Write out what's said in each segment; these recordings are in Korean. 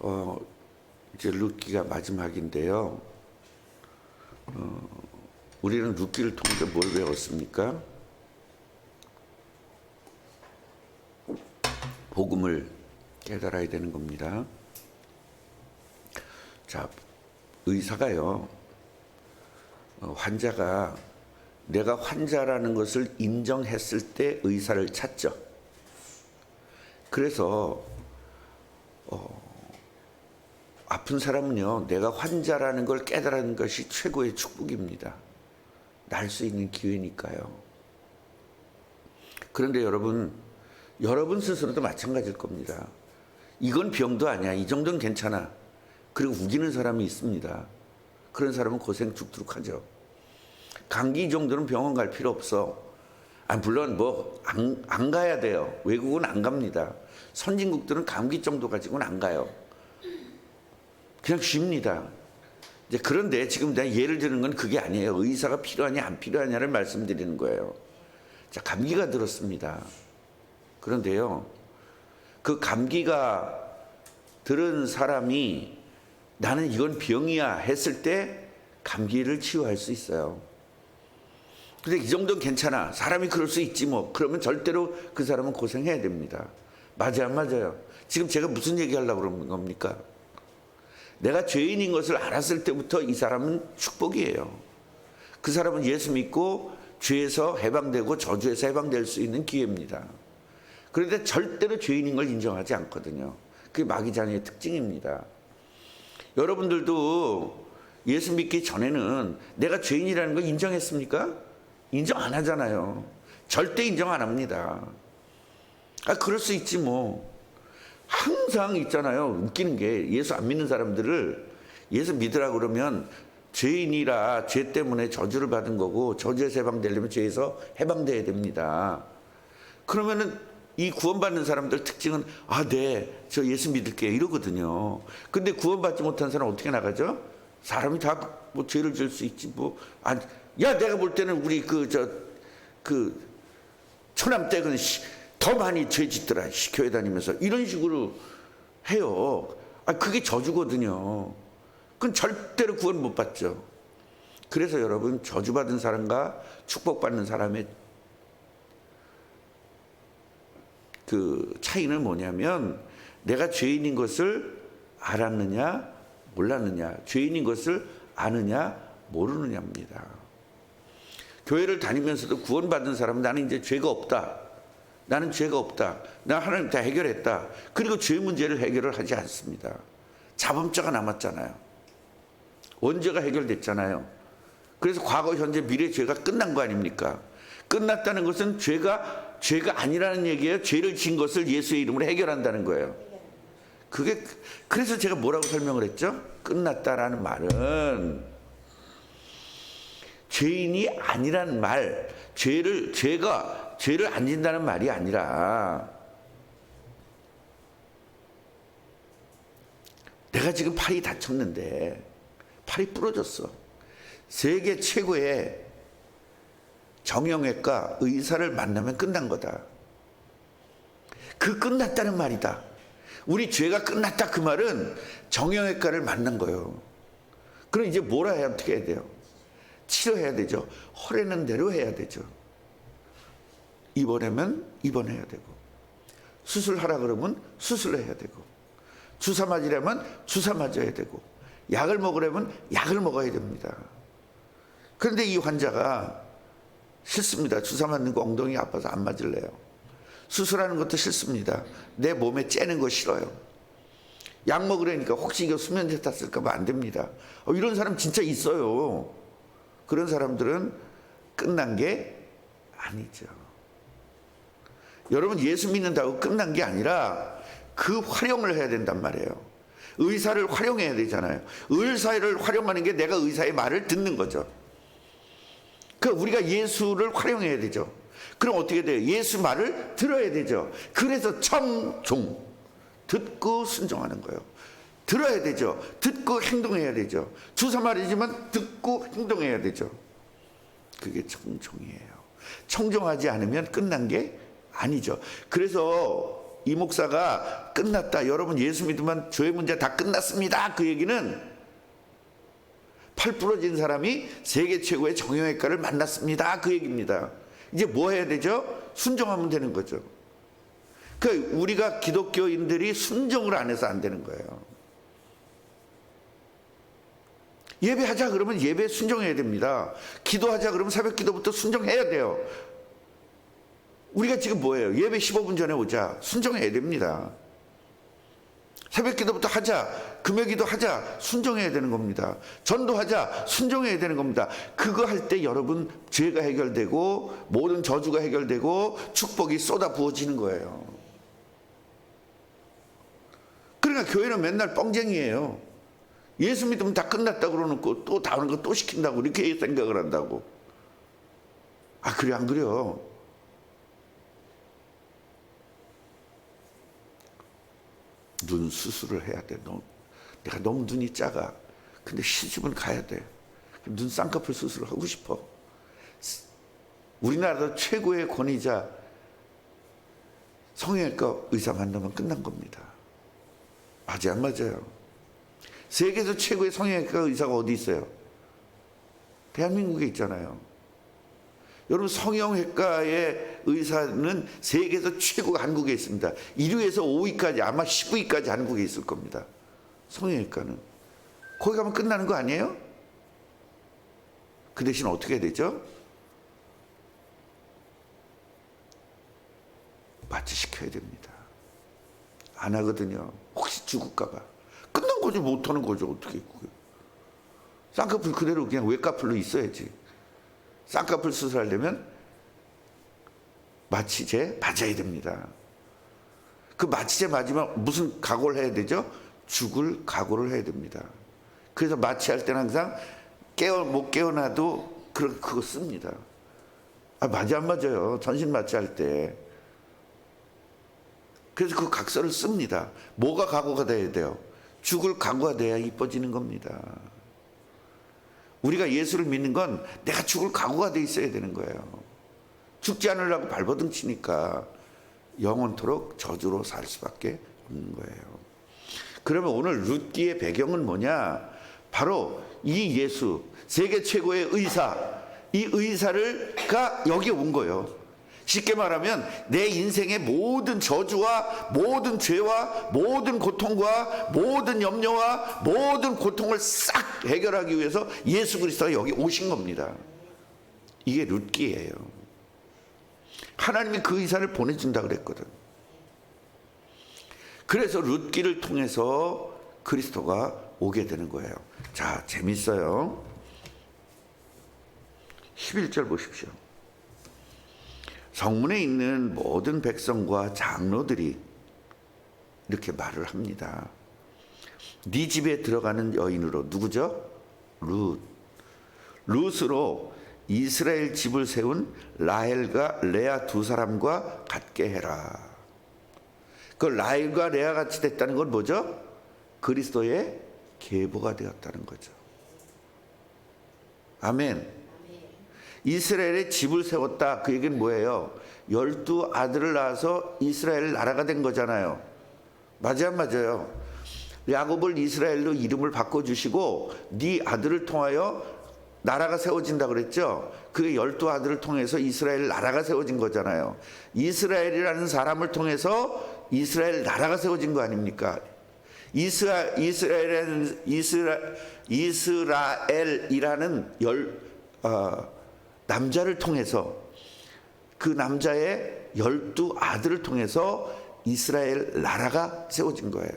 어, 이제 룻기가 마지막인데요. 우리는 룻기를 통해서 뭘 배웠습니까? 복음을 깨달아야 되는 겁니다. 자, 의사가요, 환자가 내가 환자라는 것을 인정했을 때 의사를 찾죠. 그래서 아픈 사람은요, 내가 환자라는 걸 깨달은 것이 최고의 축복입니다. 날 수 있는 기회니까요. 그런데 여러분 스스로도 마찬가지일 겁니다. 이건 병도 아니야. 이 정도는 괜찮아. 그리고 우기는 사람이 있습니다. 그런 사람은 고생 죽도록 하죠. 감기 정도는 병원 갈 필요 없어. 물론 안 가야 돼요. 외국은 안 갑니다. 선진국들은 감기 정도 가지고는 안 가요. 그냥 쉽니다. 이제 그런데 지금 내가 예를 드는 건 그게 아니에요. 의사가 필요하냐 안 필요하냐를 말씀드리는 거예요. 자, 감기가 들었습니다. 그런데요, 그 감기가 들은 사람이 나는 이건 병이야 했을 때 감기를 치유할 수 있어요. 근데 이 정도는 괜찮아. 사람이 그럴 수 있지 뭐. 그러면 절대로 그 사람은 고생해야 됩니다. 맞아요, 안 맞아요? 지금 제가 무슨 얘기하려고 그러는 겁니까? 내가 죄인인 것을 알았을 때부터 이 사람은 축복이에요. 그 사람은 예수 믿고 죄에서 해방되고 저주에서 해방될 수 있는 기회입니다. 그런데 절대로 죄인인 걸 인정하지 않거든요. 그게 마귀장의 특징입니다. 여러분들도 예수 믿기 전에는 내가 죄인이라는 걸 인정했습니까? 인정 안 하잖아요. 절대 인정 안 합니다. 그럴 수 있지 뭐. 항상 있잖아요. 웃기는 게 예수 안 믿는 사람들을 예수 믿으라 그러면 죄인이라 죄 때문에 저주를 받은 거고 저주에서 해방되려면 죄에서 해방돼야 됩니다. 그러면은 이 구원받는 사람들 특징은 네, 저 예수 믿을게요 이러거든요. 근데 구원받지 못한 사람 어떻게 나가죠? 사람이 다 뭐 죄를 지을 수 있지 뭐. 야, 내가 볼 때는 우리 처남댁은 더 많이 죄 짓더라. 교회 다니면서 이런 식으로 해요. 그게 저주거든요. 그건 절대로 구원 못 받죠. 그래서 여러분, 저주받은 사람과 축복받는 사람의 그 차이는 뭐냐면 내가 죄인인 것을 알았느냐 몰랐느냐, 죄인인 것을 아느냐 모르느냐입니다. 교회를 다니면서도 구원받은 사람은 나는 이제 죄가 없다. 나는 죄가 없다. 나 하나님 다 해결했다. 그리고 죄 문제를 해결을 하지 않습니다. 자범죄가 남았잖아요. 원죄가 해결됐잖아요. 그래서 과거, 현재, 미래 죄가 끝난 거 아닙니까? 끝났다는 것은 죄가 아니라는 얘기예요. 죄를 지은 것을 예수의 이름으로 해결한다는 거예요. 그래서 제가 뭐라고 설명을 했죠? 끝났다라는 말은 죄인이 아니라는 말, 죄를 안 진다는 말이 아니라 내가 지금 팔이 다쳤는데 팔이 부러졌어. 세계 최고의 정형외과 의사를 만나면 끝난 거다. 끝났다는 말이다. 우리 죄가 끝났다 그 말은 정형외과를 만난 거예요. 그럼 이제 어떻게 해야 돼요? 치료해야 되죠. 허례는 대로 해야 되죠. 입원하면 입원해야 되고, 수술하라 그러면 수술해야 되고, 주사 맞으려면 주사 맞아야 되고, 약을 먹으려면 약을 먹어야 됩니다. 그런데 이 환자가 싫습니다. 주사 맞는 거 엉덩이 아파서 안 맞을래요. 수술하는 것도 싫습니다. 내 몸에 째는 거 싫어요. 약 먹으려니까 혹시 이거 수면제 탔을까 봐 안 됩니다. 이런 사람 진짜 있어요. 그런 사람들은 끝난 게 아니죠. 여러분, 예수 믿는다고 끝난 게 아니라 그 활용을 해야 된단 말이에요. 의사를 활용해야 되잖아요. 의사를 활용하는 게 내가 의사의 말을 듣는 거죠. 우리가 예수를 활용해야 되죠. 그럼 어떻게 돼요? 예수 말을 들어야 되죠. 그래서 청종, 듣고 순종하는 거예요. 들어야 되죠. 듣고 행동해야 되죠. 주사 말이지만 듣고 행동해야 되죠. 그게 청종이에요. 청종하지 않으면 끝난 게 아니죠. 그래서 이 목사가 끝났다, 여러분 예수 믿으면 죄의 문제 다 끝났습니다, 그 얘기는 팔 부러진 사람이 세계 최고의 정형외과를 만났습니다, 그 얘기입니다. 이제 뭐 해야 되죠? 순종하면 되는 거죠. 그러니까 우리가 기독교인들이 순종을 안 해서 안 되는 거예요. 예배하자 그러면 예배에 순종해야 됩니다. 기도하자 그러면 새벽 기도부터 순종해야 돼요. 우리가 지금 뭐예요? 예배 15분 전에 오자, 순종해야 됩니다. 새벽 기도부터 하자, 금요 기도 하자, 순종해야 되는 겁니다. 전도하자, 순종해야 되는 겁니다. 그거 할 때 여러분 죄가 해결되고 모든 저주가 해결되고 축복이 쏟아 부어지는 거예요. 그러니까 교회는 맨날 뻥쟁이에요. 예수 믿으면 다 끝났다 그러놓고 또 다른 거 또 시킨다고 이렇게 생각을 한다고. 아, 그래 안 그래요? 눈 수술을 해야 돼. 내가 너무 눈이 작아. 근데 시집은 가야 돼. 눈 쌍꺼풀 수술을 하고 싶어. 우리나라도 최고의 권위자 성형외과 의사 만나면 끝난 겁니다. 맞아요, 안 맞아요? 세계에서 최고의 성형외과 의사가 어디 있어요? 대한민국에 있잖아요. 여러분, 성형외과의 의사는 세계에서 최고가 한국에 있습니다. 1위에서 5위까지, 아마 10위까지 한국에 있을 겁니다. 성형외과는. 거기 가면 끝나는 거 아니에요? 그 대신 어떻게 해야 되죠? 마취시켜야 됩니다. 안 하거든요. 혹시 죽을까 봐. 끝난 거죠. 못하는 거죠. 어떻게. 쌍꺼풀 그대로 그냥 외과풀로 있어야지. 쌍꺼풀 수술하려면 마취제 맞아야 됩니다. 그 마취제 맞으면 무슨 각오를 해야 되죠? 죽을 각오를 해야 됩니다. 그래서 마취할 때는 항상 못 깨어나도 그거 씁니다. 아, 맞아 안 맞아요? 전신 마취할 때. 그래서 그 각서를 씁니다. 뭐가 각오가 돼야 돼요? 죽을 각오가 돼야 이뻐지는 겁니다. 우리가 예수를 믿는 건 내가 죽을 각오가 돼 있어야 되는 거예요. 죽지 않으려고 발버둥 치니까 영원토록 저주로 살 수밖에 없는 거예요. 그러면 오늘 룻기의 배경은 뭐냐? 바로 이 예수, 세계 최고의 의사, 이 의사가 여기 온 거예요. 쉽게 말하면 내 인생의 모든 저주와 모든 죄와 모든 고통과 모든 염려와 모든 고통을 싹 해결하기 위해서 예수 그리스도가 여기 오신 겁니다. 이게 룻기예요. 하나님이 그 의사를 보내준다 그랬거든. 그래서 룻기를 통해서 그리스도가 오게 되는 거예요. 자, 재밌어요. 11절 보십시오. 성문에 있는 모든 백성과 장로들이 이렇게 말을 합니다. 네 집에 들어가는 여인으로, 누구죠? 룻으로 이스라엘 집을 세운 라헬과 레아 두 사람과 같게 해라. 그 라헬과 레아 같이 됐다는 건 뭐죠? 그리스도의 계보가 되었다는 거죠. 아멘. 이스라엘의 집을 세웠다. 그 얘기는 뭐예요? 12 아들을 낳아서 이스라엘 나라가 된 거잖아요. 맞아요, 안 맞아요? 야곱을 이스라엘로 이름을 바꿔주시고 네 아들을 통하여 나라가 세워진다 그랬죠. 그게 12 아들을 통해서 이스라엘 나라가 세워진 거잖아요. 이스라엘이라는 사람을 통해서 이스라엘 나라가 세워진 거 아닙니까? 이스라엘이라는 남자를 통해서, 그 남자의 12 아들을 통해서 이스라엘 나라가 세워진 거예요.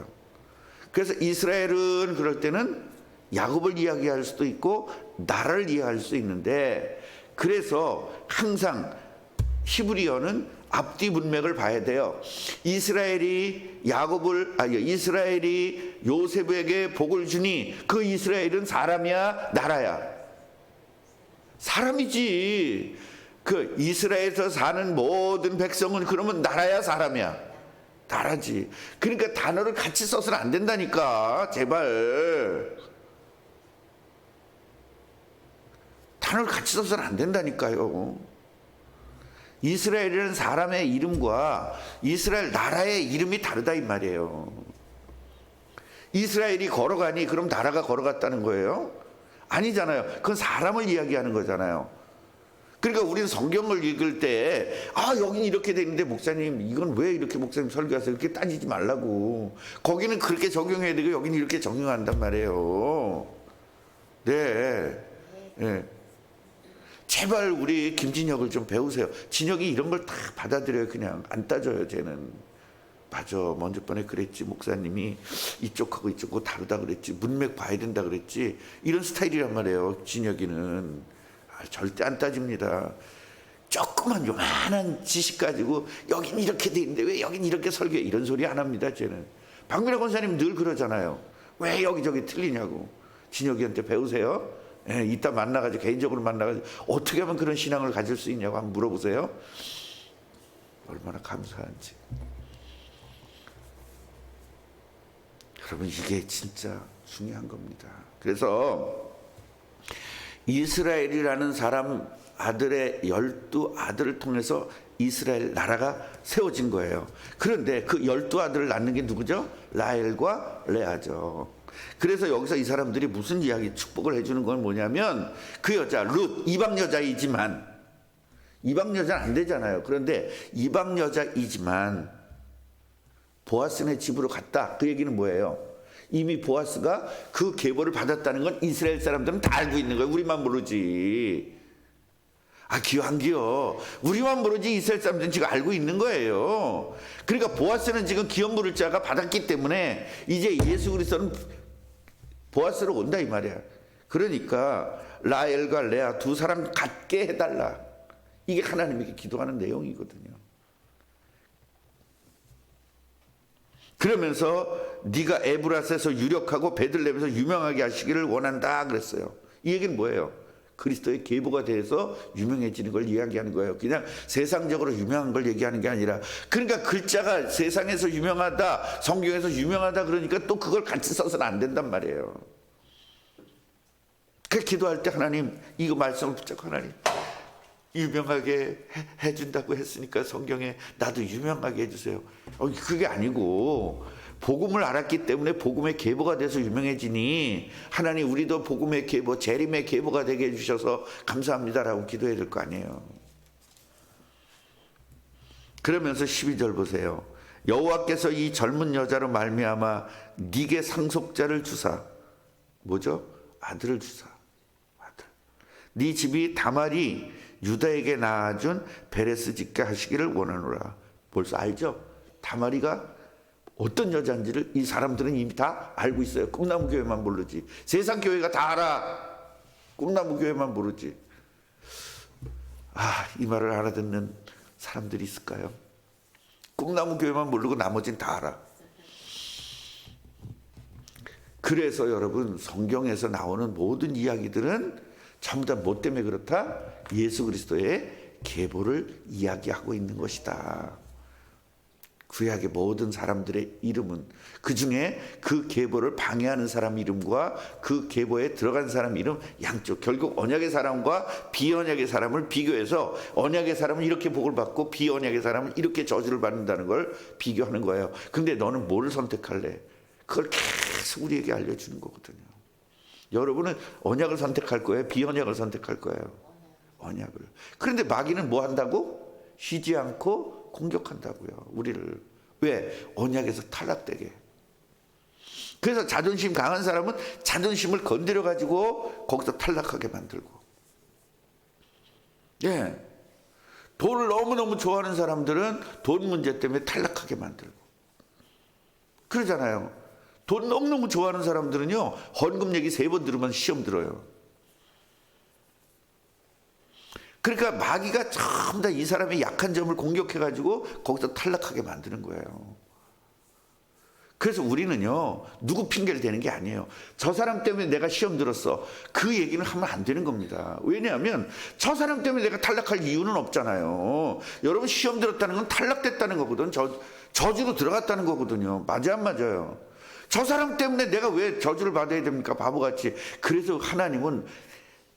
그래서 이스라엘은 그럴 때는 야곱을 이야기할 수도 있고 나라를 이해할 수 있는데, 그래서 항상 히브리어는 앞뒤 문맥을 봐야 돼요. 이스라엘이 요셉에게 복을 주니 그 이스라엘은 사람이야, 나라야? 사람이지. 그 이스라엘에서 사는 모든 백성은 그러면 나라야, 사람이야? 나라지. 그러니까 단어를 같이 써서는 안 된다니까. 제발. 단어를 같이 써서는 안 된다니까요. 이스라엘이라는 사람의 이름과 이스라엘 나라의 이름이 다르다 이 말이에요. 이스라엘이 걸어가니 그럼 나라가 걸어갔다는 거예요? 아니잖아요. 그건 사람을 이야기하는 거잖아요. 그러니까 우리는 성경을 읽을 때 여긴 이렇게 돼 있는데 목사님 이건 왜 이렇게 목사님 설교하세요? 이렇게 따지지 말라고. 거기는 그렇게 적용해야 되고 여기는 이렇게 적용한단 말이에요. 네. 네. 제발 우리 김진혁을 좀 배우세요. 진혁이 이런 걸 다 받아들여요. 그냥 안 따져요. 쟤는. 맞아. 먼저 번에 그랬지. 목사님이 이쪽하고 이쪽하고 다르다 그랬지. 문맥 봐야 된다 그랬지. 이런 스타일이란 말이에요. 진혁이는. 절대 안 따집니다. 조그만 요만한 지식 가지고 여긴 이렇게 돼 있는데 왜 여긴 이렇게 설교해. 이런 소리 안 합니다. 쟤는. 박민호 권사님 늘 그러잖아요. 왜 여기저기 틀리냐고. 진혁이한테 배우세요. 예, 이따 만나가지고 개인적으로 만나가지고 어떻게 하면 그런 신앙을 가질 수 있냐고 한번 물어보세요. 얼마나 감사한지. 여러분 이게 진짜 중요한 겁니다. 그래서 이스라엘이라는 사람 아들의 12아들을 통해서 이스라엘 나라가 세워진 거예요. 그런데 그 12아들을 낳는 게 누구죠? 라헬과 레아죠. 그래서 여기서 이 사람들이 무슨 이야기 축복을 해주는 건 뭐냐면 그 여자 룻 이방 여자이지만 이방 여자는 안 되잖아요. 그런데 이방 여자이지만 보아스네 집으로 갔다. 그 얘기는 뭐예요? 이미 보아스가 그 계보를 받았다는 건 이스라엘 사람들은 다 알고 있는 거예요. 우리만 모르지. 기어 안 기어. 우리만 모르지 이스라엘 사람들은 지금 알고 있는 거예요. 그러니까 보아스는 지금 기업 물을 자가 받았기 때문에 이제 예수 그리스도는 보아스로 온다 이 말이야. 그러니까 라헬과 레아 두 사람 같게 해달라. 이게 하나님에게 기도하는 내용이거든요. 그러면서 네가 에브라스에서 유력하고 베들레헴에서 유명하게 하시기를 원한다 그랬어요. 이 얘기는 뭐예요? 그리스도의 계보가 돼서 유명해지는 걸 이야기하는 거예요. 그냥 세상적으로 유명한 걸 얘기하는 게 아니라, 그러니까 글자가 세상에서 유명하다, 성경에서 유명하다 그러니까 또 그걸 같이 써서는 안 된단 말이에요. 그 기도할 때 하나님 이거 말씀을 붙잡고 하나님 유명하게 해준다고 했으니까 성경에 나도 유명하게 해주세요. 그게 아니고 복음을 알았기 때문에 복음의 계보가 돼서 유명해지니 하나님 우리도 복음의 계보, 재림의 계보가 되게 해주셔서 감사합니다라고 기도해야 될 거 아니에요. 그러면서 12절 보세요. 여호와께서 이 젊은 여자로 말미암아 네게 상속자를 주사, 뭐죠? 아들을 주사. 아들. 네 집이 다말이 유다에게 낳아준 베레스 집게 하시기를 원하노라. 벌써 알죠? 다말이가 어떤 여자인지를 이 사람들은 이미 다 알고 있어요. 꿈나무 교회만 모르지. 세상 교회가 다 알아. 꿈나무 교회만 모르지. 이 말을 알아듣는 사람들이 있을까요? 꿈나무 교회만 모르고 나머지는 다 알아. 그래서 여러분 성경에서 나오는 모든 이야기들은 전부 다 뭐 때문에 그렇다? 예수 그리스도의 계보를 이야기하고 있는 것이다. 구약의 모든 사람들의 이름은 그 중에 그 계보를 방해하는 사람 이름과 그 계보에 들어간 사람 이름 양쪽, 결국 언약의 사람과 비언약의 사람을 비교해서 언약의 사람은 이렇게 복을 받고 비언약의 사람은 이렇게 저주를 받는다는 걸 비교하는 거예요. 근데 너는 뭐를 선택할래? 그걸 계속 우리에게 알려주는 거거든요. 여러분은 언약을 선택할 거예요? 비언약을 선택할 거예요? 언약을. 그런데 마귀는 뭐 한다고? 쉬지 않고 공격한다고요. 우리를. 왜? 언약에서 탈락되게. 그래서 자존심 강한 사람은 자존심을 건드려 가지고 거기서 탈락하게 만들고. 예. 돈을 너무너무 좋아하는 사람들은 돈 문제 때문에 탈락하게 만들고. 그러잖아요. 돈 너무너무 좋아하는 사람들은요, 헌금 얘기 3번 들으면 시험 들어요. 그러니까 마귀가 전부 다 이 사람의 약한 점을 공격해가지고 거기서 탈락하게 만드는 거예요. 그래서 우리는요, 누구 핑계를 대는 게 아니에요. 저 사람 때문에 내가 시험 들었어. 그 얘기는 하면 안 되는 겁니다. 왜냐하면 저 사람 때문에 내가 탈락할 이유는 없잖아요. 여러분 시험 들었다는 건 탈락됐다는 거거든. 저주로 들어갔다는 거거든요. 맞아 안 맞아요? 저 사람 때문에 내가 왜 저주를 받아야 됩니까? 바보같이. 그래서 하나님은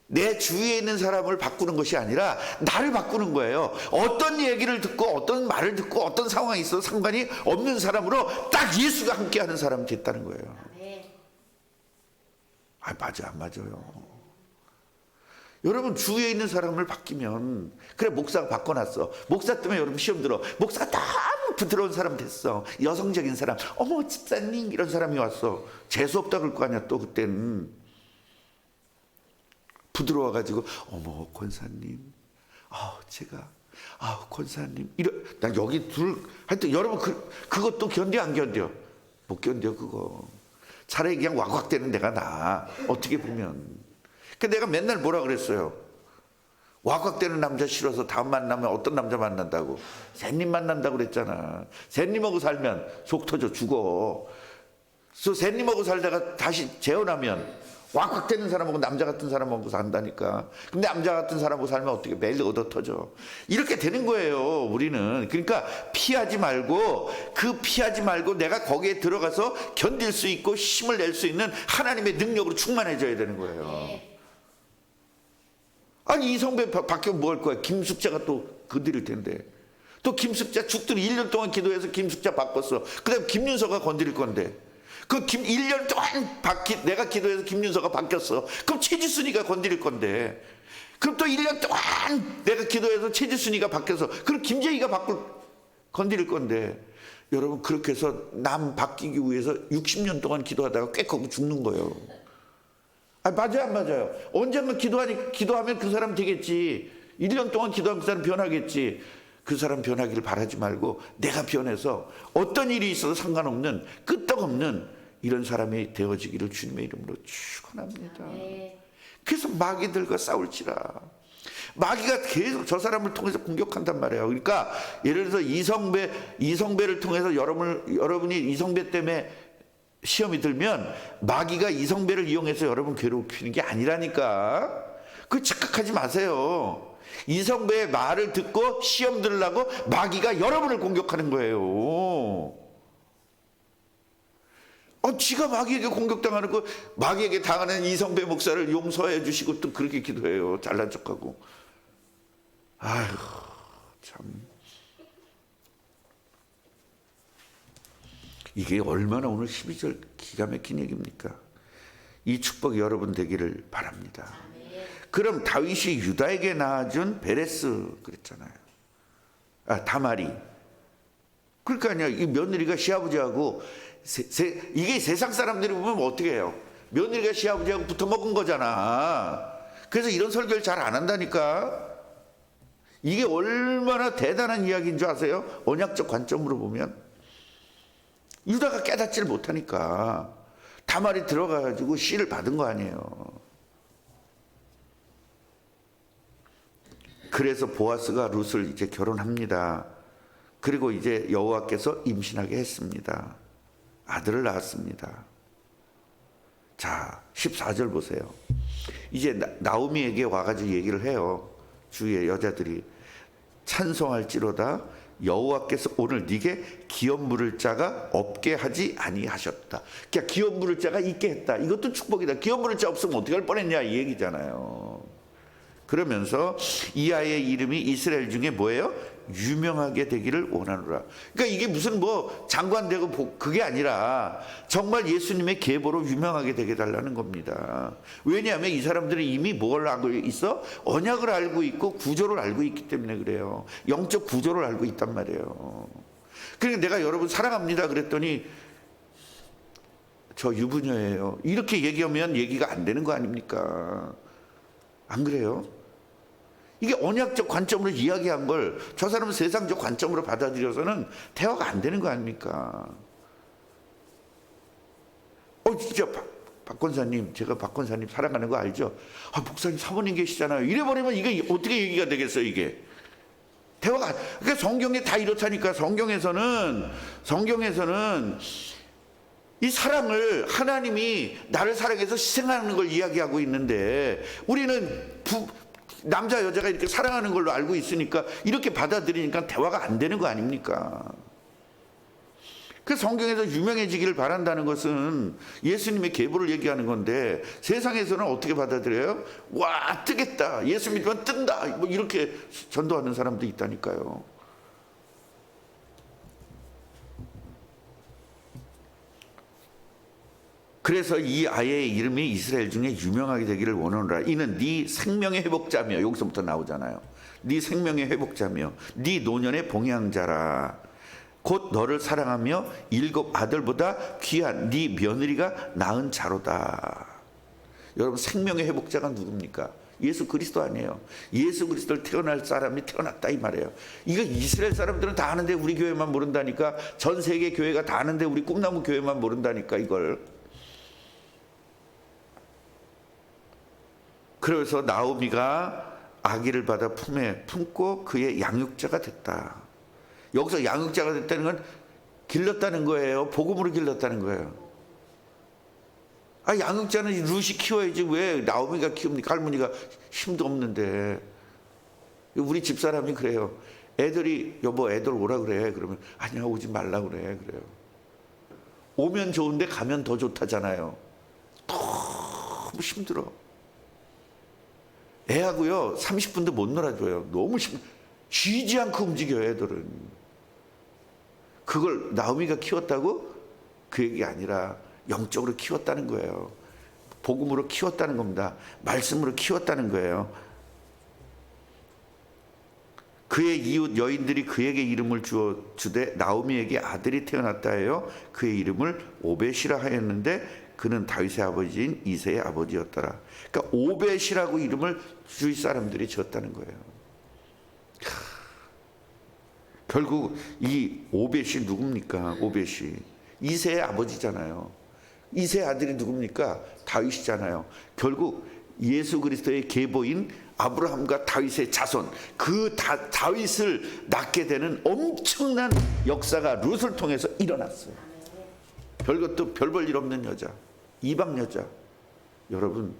내 주위에 있는 사람을 바꾸는 것이 아니라 나를 바꾸는 거예요. 어떤 얘기를 듣고 어떤 말을 듣고 어떤 상황이 있어도 상관이 없는 사람으로 딱 예수가 함께하는 사람이 됐다는 거예요. 아, 맞아 안 맞아요? 여러분 주위에 있는 사람을 바뀌면, 그래 목사가 바꿔놨어. 목사 때문에 여러분 시험 들어. 목사가 너무 부드러운 사람 됐어. 여성적인 사람. 어머 집사님 이런 사람이 왔어. 재수없다 그럴 거 아니야 또 그때는. 부드러워가지고 어머 권사님, 제가 권사님 난 여기 둘 하여튼 여러분 그것도 견뎌 안 견뎌? 못 견뎌 그거. 차라리 그냥 왁왁대는 내가 나아 어떻게 보면. 그 내가 맨날 뭐라 그랬어요? 왁왁대는 남자 싫어서 다음 만나면 어떤 남자 만난다고? 샌님 만난다고 그랬잖아. 샌님하고 살면 속 터져 죽어. 그래서 샌님하고 살다가 다시 재혼하면 왁왁대는 사람하고 남자 같은 사람하고 산다니까. 근데 남자 같은 사람하고 살면 어떻게 매일 얻어 터져. 이렇게 되는 거예요 우리는. 그러니까 피하지 말고 내가 거기에 들어가서 견딜 수 있고 힘을 낼 수 있는 하나님의 능력으로 충만해져야 되는 거예요. 아니 이성배 바뀌면 뭐 할 거야? 김숙자가 또 건드릴 텐데. 또 김숙자 죽들이 1년 동안 기도해서 김숙자 바꿨어. 그 다음에 김윤서가 건드릴 건데. 1년 동안 내가 기도해서 김윤서가 바뀌었어. 그럼 최지순이가 건드릴 건데. 그럼 또 1년 동안 내가 기도해서 최지순이가 바뀌어서 그럼 김재희가 건드릴 건데. 여러분 그렇게 해서 남 바뀌기 위해서 60년 동안 기도하다가 꿰거고 죽는 거예요. 맞아요 안 맞아요? 언젠가 기도하면 그 사람 되겠지. 1년 동안 기도하면 그 사람 변하겠지. 그 사람 변하기를 바라지 말고 내가 변해서 어떤 일이 있어도 상관없는 끄떡없는 이런 사람이 되어지기를 주님의 이름으로 축원합니다. 그래서 마귀들과 싸울지라. 마귀가 계속 저 사람을 통해서 공격한단 말이에요. 그러니까 예를 들어서 이성배를 통해서 여러분이 이성배 때문에 시험이 들면 마귀가 이성배를 이용해서 여러분 괴롭히는 게 아니라니까. 그거 착각하지 마세요. 이성배의 말을 듣고 시험 들으려고 마귀가 여러분을 공격하는 거예요. 지가 마귀에게 공격당하는 거, 마귀에게 당하는 이성배 목사를 용서해 주시고 또 그렇게 기도해요. 잘난 척하고. 아휴 참. 이게 얼마나 오늘 12절 기가 막힌 얘기입니까? 이 축복이 여러분 되기를 바랍니다. 그럼 다윗이 유다에게 낳아준 베레스 그랬잖아요. 다말이. 그러니까 아니야. 이 며느리가 시아버지하고 이게 세상 사람들이 보면 어떻게 해요? 며느리가 시아버지하고 붙어 먹은 거잖아. 그래서 이런 설교를 잘 안 한다니까. 이게 얼마나 대단한 이야기인 줄 아세요? 언약적 관점으로 보면. 유다가 깨닫지를 못하니까 다말이 들어가가지고 씨를 받은 거 아니에요. 그래서 보아스가 룻을 이제 결혼합니다. 그리고 이제 여호와께서 임신하게 했습니다. 아들을 낳았습니다. 자, 14절 보세요. 이제 나오미에게 와가지고 얘기를 해요. 주위의 여자들이. 찬송할지로다 여호와께서 오늘 네게 기업 물을 자가 없게 하지 아니하셨다. 그러니까 기업 물을 자가 있게 했다. 이것도 축복이다. 기업 물을 자 없으면 어떻게 할 뻔했냐 이 얘기잖아요. 그러면서 이 아이의 이름이 이스라엘 중에 뭐예요? 유명하게 되기를 원하노라. 그러니까 이게 무슨 뭐 장관 되고 그게 아니라 정말 예수님의 계보로 유명하게 되게 달라는 겁니다. 왜냐하면 이 사람들이 이미 뭘 알고 있어? 언약을 알고 있고 구조를 알고 있기 때문에 그래요. 영적 구조를 알고 있단 말이에요. 그러니까 내가 여러분 사랑합니다 그랬더니 저 유부녀예요. 이렇게 얘기하면 얘기가 안 되는 거 아닙니까? 안 그래요? 이게 언약적 관점으로 이야기한 걸 저 사람은 세상적 관점으로 받아들여서는 대화가 안 되는 거 아닙니까? 진짜 박 권사님, 제가 박 권사님 사랑하는 거 알죠? 목사님 사모님 계시잖아요. 이래버리면 이게 어떻게 얘기가 되겠어요 이게? 대화가. 그러니까 성경에 다 이렇다니까. 성경에서는 이 사랑을 하나님이 나를 사랑해서 희생하는 걸 이야기하고 있는데 우리는 남자 여자가 이렇게 사랑하는 걸로 알고 있으니까 이렇게 받아들이니까 대화가 안 되는 거 아닙니까? 그 성경에서 유명해지기를 바란다는 것은 예수님의 계보를 얘기하는 건데 세상에서는 어떻게 받아들여요? 와, 뜨겠다. 예수 믿으면 뜬다. 뭐 이렇게 전도하는 사람도 있다니까요. 그래서 이 아이의 이름이 이스라엘 중에 유명하게 되기를 원하노라. 이는 네 생명의 회복자며, 여기서부터 나오잖아요. 네 생명의 회복자며 네 노년의 봉양자라. 곧 너를 사랑하며 7 아들보다 귀한 네 며느리가 낳은 자로다. 여러분, 생명의 회복자가 누굽니까? 예수 그리스도 아니에요. 예수 그리스도를 태어날 사람이 태어났다 이 말이에요. 이거 이스라엘 사람들은 다 아는데 우리 교회만 모른다니까. 전 세계 교회가 다 아는데 우리 꿈나무 교회만 모른다니까 이걸. 그래서 나오미가 아기를 받아 품에 품고 그의 양육자가 됐다. 여기서 양육자가 됐다는 건 길렀다는 거예요. 복음으로 길렀다는 거예요. 아, 양육자는 룻이 키워야지 왜 나오미가 키웁니까? 할머니가 힘도 없는데. 우리 집사람이 그래요. 애들이 여보 애들 오라 그래. 그러면 아니야 오지 말라 그래. 그래요. 오면 좋은데 가면 더 좋다잖아요. 너무 힘들어. 애하고요 30분도 못 놀아줘요. 너무 쉬지 않고 움직여요. 애들은. 그걸 나오미가 키웠다고? 그 얘기 아니라 영적으로 키웠다는 거예요. 복음으로 키웠다는 겁니다. 말씀으로 키웠다는 거예요. 그의 이웃 여인들이 그에게 이름을 주되 나오미에게 아들이 태어났다 해요. 그의 이름을 오벳이라 하였는데 그는 다윗의 아버지인 이새의 아버지였더라. 그러니까 오벳이라고 이름을 주위 사람들이 지었다는 거예요. 결국 이 오벳이 누굽니까? 오벳이 이새의 아버지잖아요. 이새의 아들이 누굽니까? 다윗이잖아요. 결국 예수 그리스도의 계보인 아브라함과 다윗의 자손, 그 다윗을 낳게 되는 엄청난 역사가 룻을 통해서 일어났어요. 별것도 별 볼 일 없는 여자, 이방 여자. 여러분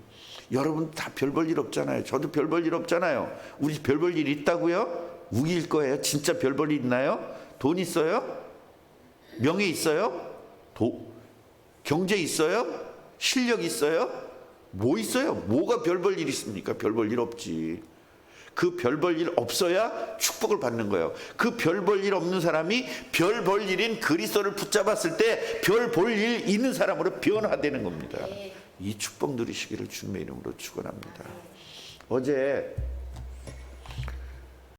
다 별 볼 일 없잖아요. 저도 별 볼 일 없잖아요. 우리 별 볼 일 있다고요? 우기일 거예요. 진짜 별 볼 일 있나요? 돈 있어요? 명예 있어요? 경제 있어요? 실력 있어요? 뭐 있어요? 뭐가 별 볼 일 있습니까? 별 볼 일 없지. 그 별 볼 일 없어야 축복을 받는 거예요. 그 별 볼 일 없는 사람이 별 볼 일인 그리스도를 붙잡았을 때 별 볼 일 있는 사람으로 변화되는 겁니다. 이 축복 누리시기를 주님의 이름으로 축원합니다. 어제